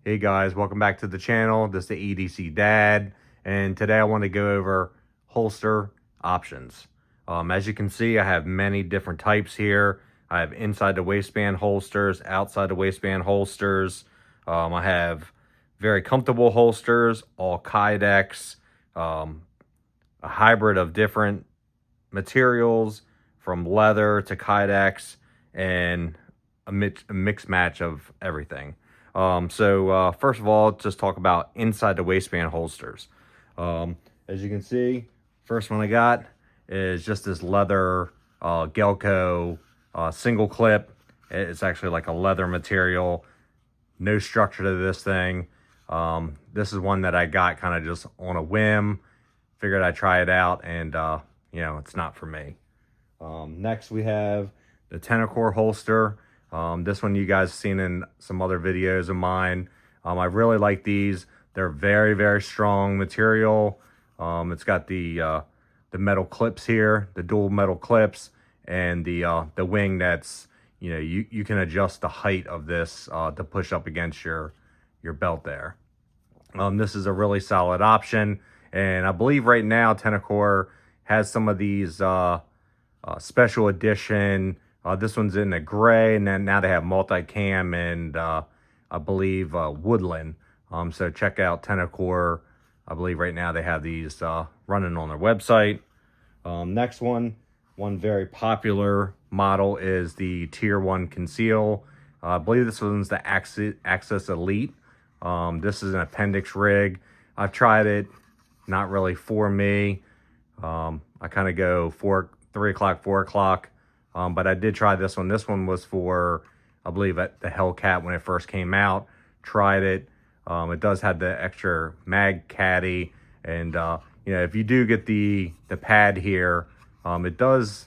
Hey guys, welcome back to the channel. This is the EDC Dad, and today I want to go over holster options. As you can see, I have many different types here. I have inside the waistband holsters, outside the waistband holsters. I have very comfortable holsters, all Kydex, a hybrid of different materials from leather to Kydex, and a mixed match of everything. First of all, just talk about inside the waistband holsters. As you can see, first one I got is just this leather Gelco single clip. It's actually like a leather material, no structure to this thing. This is one that I got kind of just on a whim. Figured I'd try it out, and it's not for me. Next we have the Tenacore holster. This one you guys have seen in some other videos of mine. I really like these. They're very, very strong material. It's got the metal clips here, the dual metal clips, and the wing that's, you can adjust the height of this to push up against your belt there. This is a really solid option, and I believe right now Tenacore has some of these special edition. This one's in the gray, and then now they have multicam and I believe woodland. So check out Tenacore. I believe right now they have these running on their website. Next one very popular model is the Tier 1 Conceal. I believe this one's the Access Elite. This is an appendix rig. I've tried it, not really for me. I kind of go 3 o'clock, 4 o'clock. But I did try this one. This one was for, I believe, at the Hellcat when it first came out. Tried it. It does have the extra mag caddy, and if you do get the pad here, it does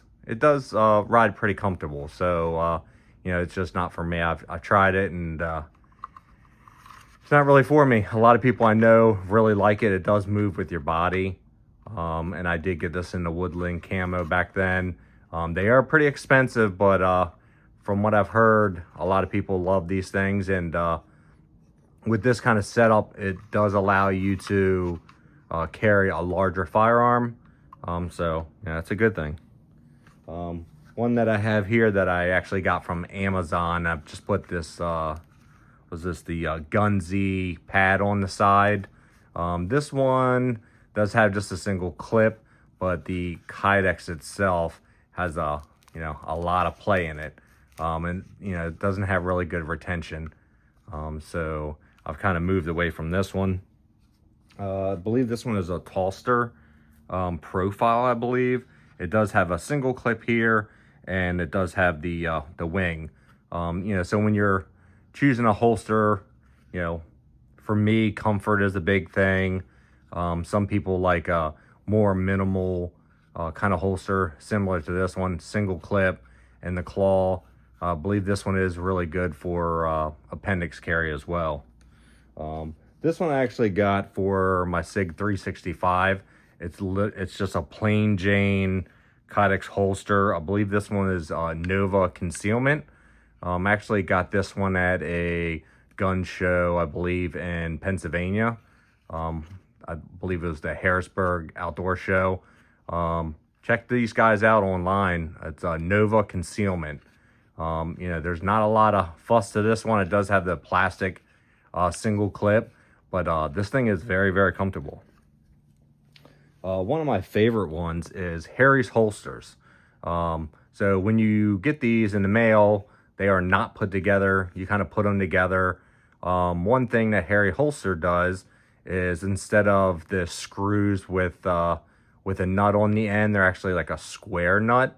ride pretty comfortable. So it's just not for me. I've tried it, and it's not really for me. A lot of people I know really like it. It does move with your body, and I did get this in the woodland camo back then. They are pretty expensive, but from what I've heard, a lot of people love these things. And with this kind of setup, it does allow you to carry a larger firearm. So it's a good thing. One that I have here that I actually got from Amazon, I've just put this, the Gunzy pad on the side. This one does have just a single clip, but the Kydex itself has a lot of play in it, and it doesn't have really good retention, so I've kind of moved away from this one. I believe this one is a Tolster profile. I believe it does have a single clip here, and it does have the wing. So when you're choosing a holster, for me, comfort is a big thing. Some people like a more minimal kind of holster, similar to this one, single clip and the claw. I believe this one is really good for appendix carry as well. This one I actually got for my SIG 365. It's just a plain Jane Kydex holster. I believe this one is Nova Concealment. Actually got this one at a gun show, I believe, in Pennsylvania. I believe it was the Harrisburg Outdoor Show. Check these guys out online. It's Nova Concealment. There's not a lot of fuss to this one. It does have the plastic single clip, but this thing is very, very comfortable. One of my favorite ones is Harry's holsters. So when you get these in the mail, they are not put together. You kind of put them together. One thing that Harry holster does is, instead of the screws with a nut on the end, they're actually like a square nut.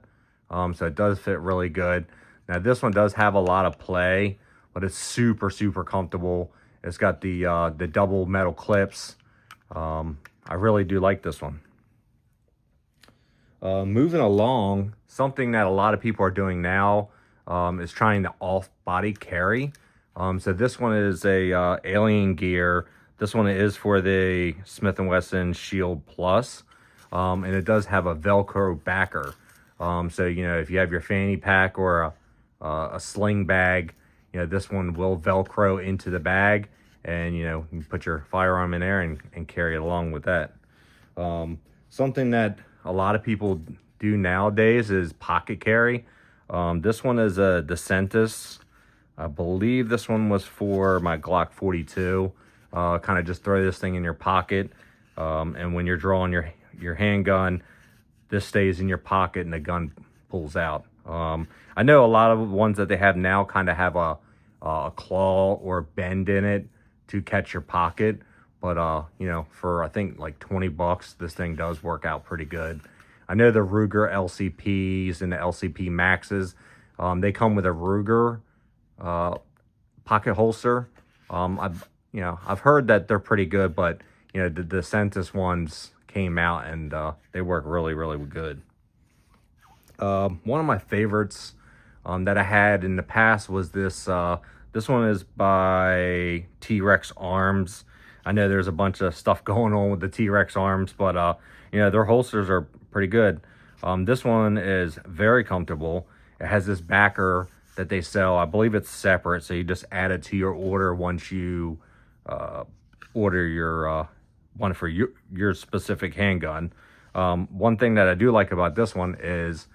So it does fit really good. Now this one does have a lot of play, but it's super, super comfortable. It's got the double metal clips. I really do like this one. Moving along, something that a lot of people are doing now is trying the off-body carry. So this one is a Alien Gear. This one is for the Smith & Wesson Shield Plus, and it does have a Velcro backer. So if you have your fanny pack or a sling bag, this one will Velcro into the bag, and you put your firearm in there and carry it along with that. Something that a lot of people do nowadays is pocket carry. This one is a DeSantis. I believe this one was for my Glock 42. Kind of just throw this thing in your pocket, and when you're drawing your handgun, this stays in your pocket and the gun pulls out. I know a lot of ones that they have now kind of have a claw or bend in it to catch your pocket, but for I think like $20, this thing does work out pretty good. I know the Ruger LCPs and the LCP Maxes, they come with a Ruger pocket holster. I've heard that they're pretty good, but the DeSantis ones came out and they work really, really good. One of my favorites that I had in the past was this. This one is by T-Rex Arms. I know there's a bunch of stuff going on with the T-Rex Arms, but their holsters are pretty good. This one is very comfortable. It has this backer that they sell. I believe it's separate, so you just add it to your order once you order your one for your specific handgun. One thing that I do like about this one is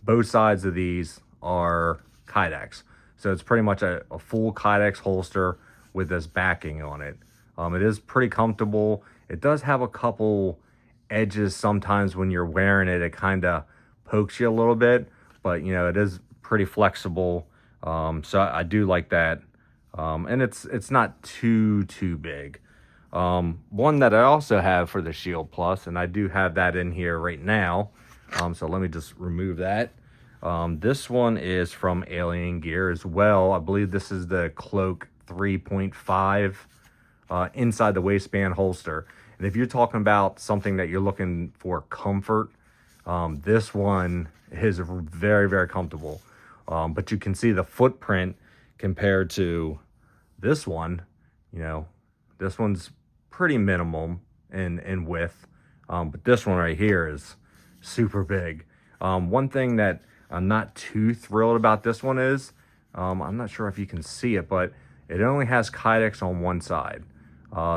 both sides of these are Kydex. So it's pretty much a full Kydex holster with this backing on it. It is pretty comfortable. It does have a couple edges sometimes when you're wearing it. It kind of pokes you a little bit, but it is pretty flexible. So I do like that. And it's not too big. One that I also have for the Shield Plus, and I do have that in here right now. So let me just remove that. This one is from Alien Gear as well. I believe this is the Cloak 3.5 inside the waistband holster. And if you're talking about something that you're looking for comfort, this one is very, very comfortable. But you can see the footprint compared to this one. This one's pretty minimum in width. But this one right here is super big. One thing that I'm not too thrilled about this one is, I'm not sure if you can see it, but it only has Kydex on one side.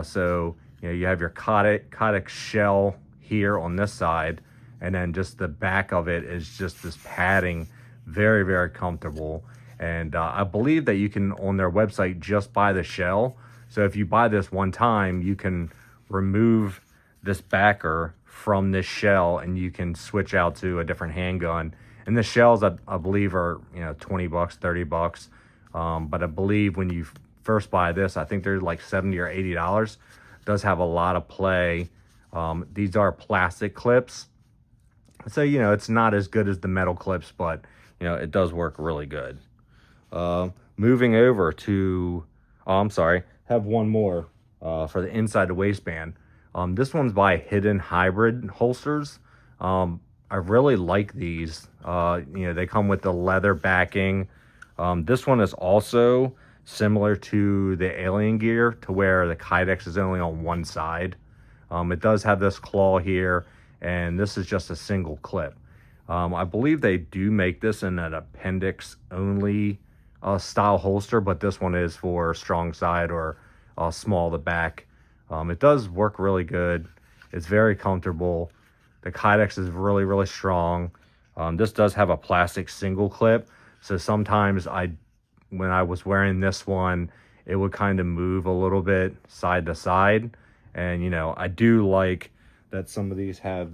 So you have your Kydex shell here on this side, and then just the back of it is just this padding. Very, very comfortable. And I believe that you can, on their website, just buy the shell. So if you buy this one time, you can remove this backer from this shell and you can switch out to a different handgun. And the shells, I believe, are $20, $30. But I believe when you first buy this, I think they're like $70 or $80. Does have a lot of play. These are plastic clips, so it's not as good as the metal clips, but it does work really good. Moving over to, I'm sorry, have one more for the inside the waistband. This one's by Hidden Hybrid Holsters. I really like these. They come with the leather backing. This one is also similar to the Alien Gear, to where the Kydex is only on one side. It does have this claw here, and this is just a single clip. I believe they do make this in an appendix only style holster, but this one is for strong side or small the back. It does work really good. It's very comfortable. The Kydex is really, really strong. This does have a plastic single clip, so sometimes when I was wearing this one, it would kind of move a little bit side to side. And I do like that some of these have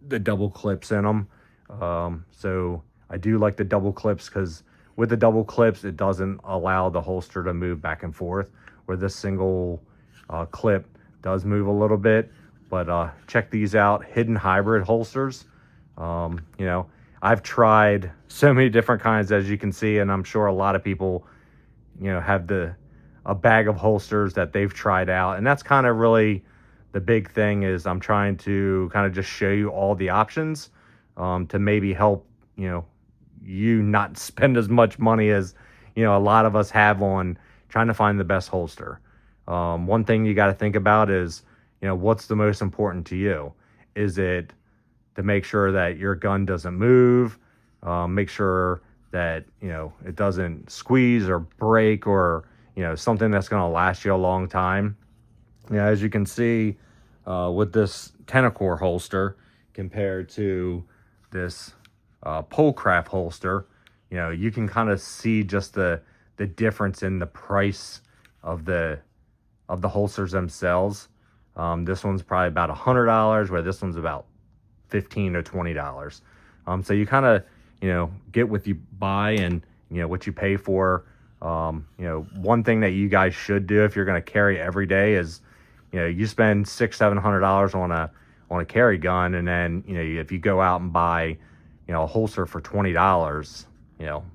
the double clips in them. So I do like the double clips, because with the double clips, it doesn't allow the holster to move back and forth, where this single clip does move a little bit. But check these out, Hidden Hybrid Holsters. I've tried so many different kinds, as you can see, and I'm sure a lot of people have a bag of holsters that they've tried out. And that's kind of really the big thing, is I'm trying to kind of just show you all the options to maybe help you not spend as much money as a lot of us have on trying to find the best holster. One thing you got to think about is what's the most important to you. Is it to make sure that your gun doesn't move, make sure that it doesn't squeeze or break, or something that's going to last you a long time. As you can see with this Tenacore holster compared to this Polecraft holster, you can kind of see just the difference in the price of the holsters themselves. This one's probably about $100, where this one's about $15 or $20. So you kind of get what you buy and what you pay for. One thing that you guys should do if you're going to carry every day is you spend $600-700 on a carry gun, and then if you go out and buy a holster for $20,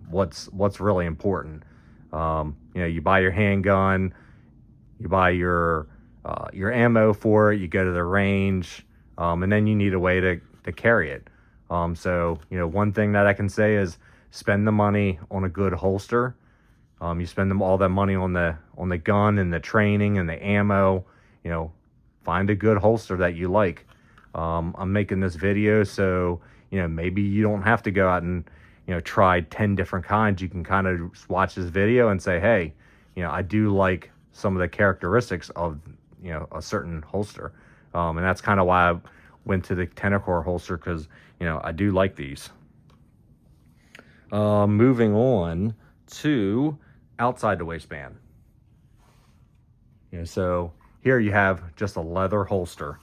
what's really important. You buy your handgun, you buy your ammo for it, you go to the range, and then you need a way to carry it. So one thing that I can say is spend the money on a good holster. You spend all that money on the gun and the training and the ammo. Find a good holster that you like. I'm making this video so maybe you don't have to go out and try 10 different kinds. You can kind of watch this video and say, hey, I do like some of the characteristics of a certain holster, and that's kind of why I went to the Tenacore holster, because I do like these. Moving on to outside the waistband. So here you have just a leather holster.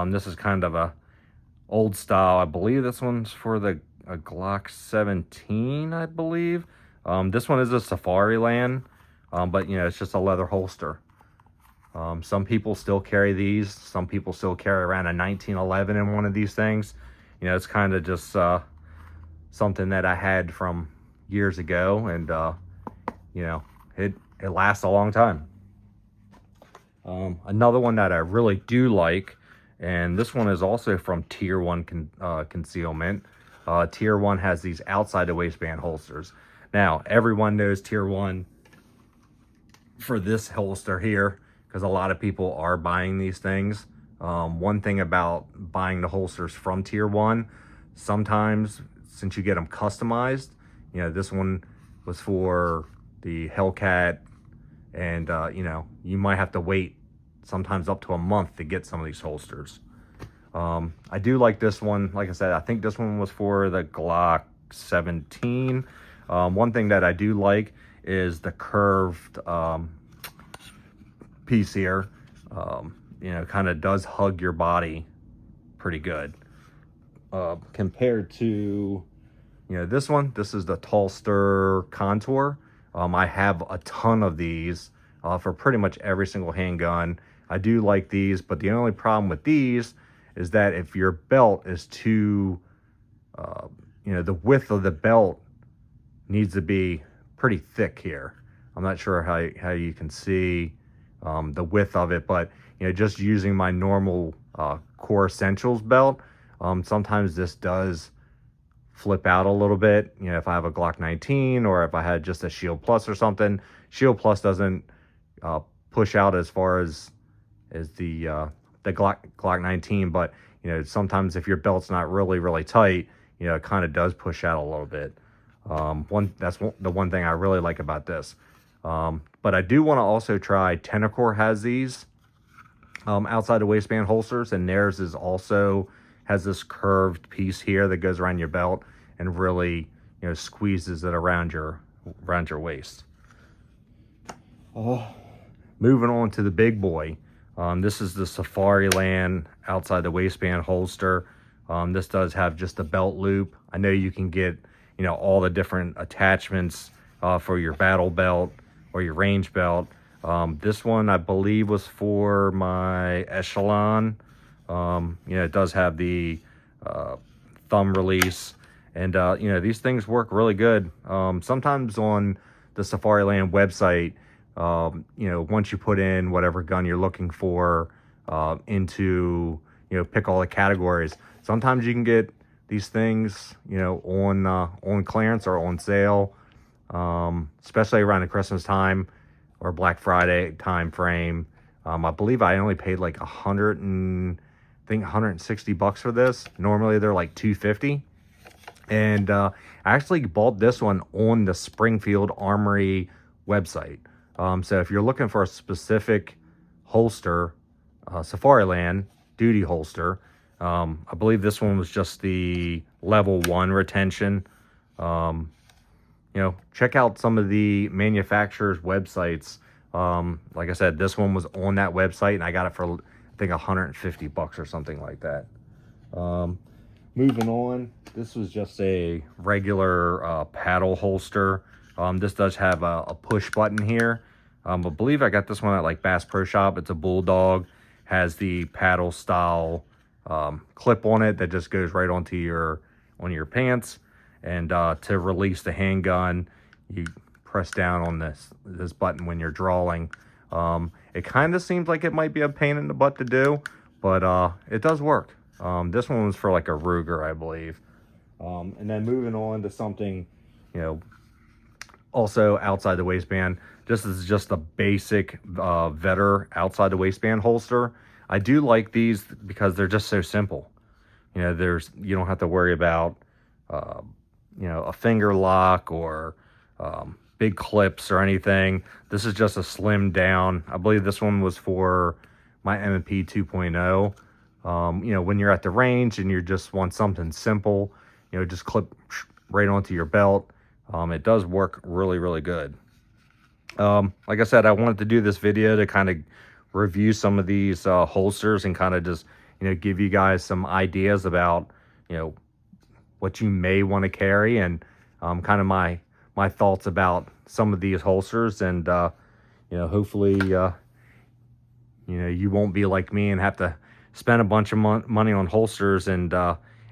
This is kind of a old style. I believe this one's for a Glock 17, I believe. This one is a Safariland, but it's just a leather holster. Some people still carry these. Some people still carry around a 1911 in one of these things. It's kind of just something that I had from years ago, and it lasts a long time. Another one that I really do like, and this one is also from Tier 1 Concealment. Tier 1 has these outside the waistband holsters. Now, everyone knows Tier 1 for this holster here, because a lot of people are buying these things. One thing about buying the holsters from Tier 1, sometimes since you get them customized, this one was for the Hellcat, and you might have to wait sometimes up to a month to get some of these holsters. I do like this one. Like I said, I think this one was for the Glock 17. One thing that I do like is the curved piece here. Kind of does hug your body pretty good. Compared to this one, this is the Tolster Contour. I have a ton of these for pretty much every single handgun. I do like these, but the only problem with these is that if your belt is too, the width of the belt needs to be pretty thick here. I'm not sure how you can see the width of it, but just using my normal Core Essentials belt, sometimes this does flip out a little bit. If I have a Glock 19, or if I had just a Shield Plus or something. Shield Plus doesn't push out as far as the Glock 19, but sometimes if your belt's not really tight, it kind of does push out a little bit. The one thing I really like about this. But I do want to also try, Tenacore has these outside the waistband holsters, and theirs is also has this curved piece here that goes around your belt and really squeezes it around your waist. Moving on to the big boy. This is the Safariland outside the waistband holster. This does have just a belt loop. I know you can get all the different attachments for your battle belt or your range belt. This one I believe was for my Echelon. It does have the thumb release, and these things work really good. Sometimes on the Safariland website, once you put in whatever gun you're looking for into pick all the categories, sometimes you can get these things on clearance or on sale, especially around the Christmas time or Black Friday time frame. I believe I only paid like $160 for this. Normally they're like $250, and I actually bought this one on the Springfield Armory website. So if you're looking for a specific holster, Safariland duty holster, I believe this one was just the level 1 retention. Check out some of the manufacturers' websites. Like I said, this one was on that website, and I got it for, I think, $150 or something like that. Moving on, this was just a regular paddle holster. This does have a push button here. I believe I got this one at like Bass Pro Shop. It's a Bulldog, has the paddle style clip on it that just goes right onto your pants. And to release the handgun, you press down on this button when you're drawing. It kind of seems like it might be a pain in the butt to do, but it does work. This one was for like a Ruger, I believe. And then moving on to something, also outside the waistband. This is just a basic Vetter outside the waistband holster. I do like these because they're just so simple. You don't have to worry about a finger lock or big clips or anything. This is just a slim down. I believe this one was for my M&P 2.0. When you're at the range and you just want something simple, just clip right onto your belt. It does work really, really good. Like I said, I wanted to do this video to kind of review some of these holsters and kind of just, give you guys some ideas about, what you may want to carry, and kind of my thoughts about some of these holsters. And, hopefully, you won't be like me and have to spend a bunch of money on holsters and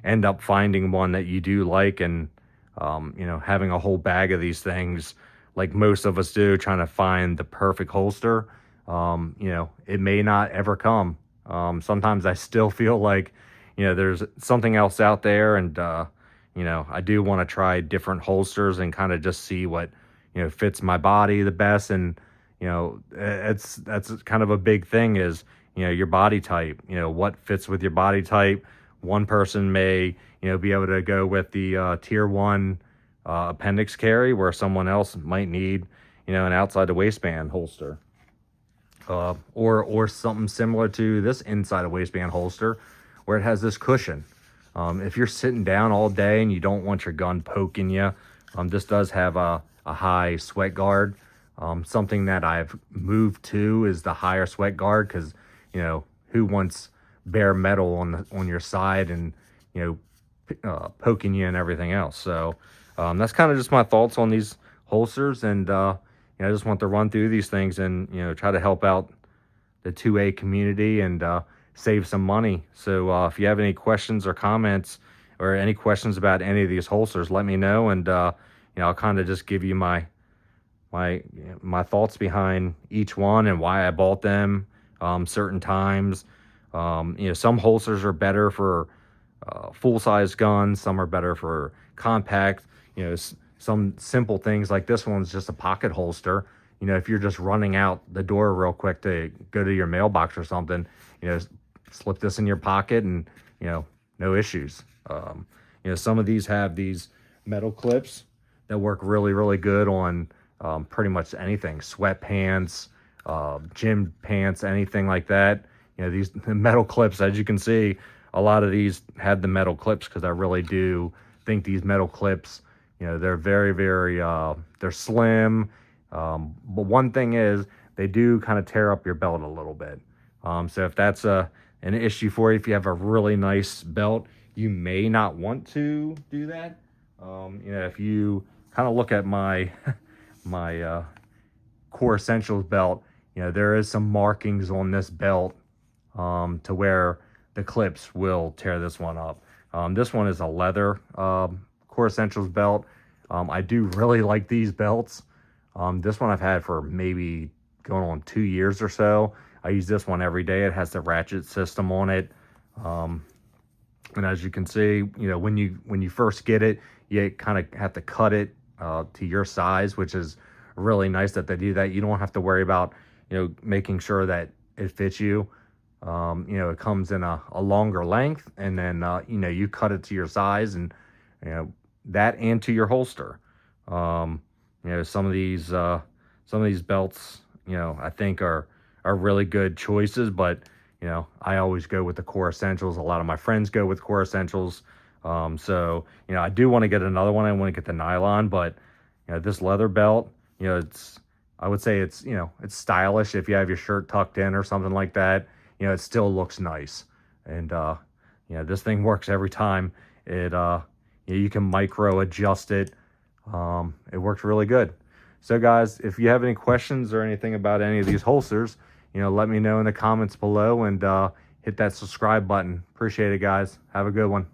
end up finding one that you do like, and having a whole bag of these things like most of us do, trying to find the perfect holster. It may not ever come. Sometimes I still feel like there's something else out there, and I do want to try different holsters and kind of just see what fits my body the best. And that's kind of a big thing, is your body type, what fits with your body type. One person may be able to go with the tier 1 appendix carry, where someone else might need an outside the waistband holster, or something similar to this inside a waistband holster, where it has this cushion. If you're sitting down all day and you don't want your gun poking you, this does have a high sweat guard. Something that I've moved to is the higher sweat guard, because who wants bare metal on your side and poking you and everything else. So that's kind of just my thoughts on these holsters, and I just want to run through these things and try to help out the 2A community and save some money. So if you have any questions or comments or any questions about any of these holsters, let me know, and I'll kind of just give you my thoughts behind each one and why I bought them certain times. Some holsters are better for full-size guns, some are better for compact. Some simple things like this one's just a pocket holster. If you're just running out the door real quick to go to your mailbox or something, slip this in your pocket and no issues. Some of these have these metal clips that work really, really good on pretty much anything, sweatpants, gym pants, anything like that. These metal clips, as you can see, a lot of these have the metal clips, because I really do think these metal clips, they're very, very, they're slim. But one thing is, they do kind of tear up your belt a little bit. So if that's an issue for you, if you have a really nice belt, you may not want to do that. If you kind of look at my my Core Essentials belt, there is some markings on this belt to where the clips will tear this one up. This one is a leather Core Essentials belt. I do really like these belts. This one I've had for maybe going on 2 years or so. I use this one every day. It has the ratchet system on it. And as you can see, when you first get it, you kind of have to cut it to your size, which is really nice that they do that. You don't have to worry about, making sure that it fits you. It comes in a longer length, and then, you cut it to your size, and, that and to your holster. Some of these some of these belts, you know, I think are really good choices, but you know, I always go with the core essentials. A lot of my friends go with core essentials. So, you know, I do want to get another one. I want to get the nylon, but you know, this leather belt, you know, I would say it's, you know, it's stylish if you have your shirt tucked in or something like that. You know, it still looks nice. And, you know, this thing works every time. It, you know, you can micro adjust it. It works really good. So guys, if you have any questions or anything about any of these holsters, you know, let me know in the comments below, and hit that subscribe button. Appreciate it, guys. Have a good one.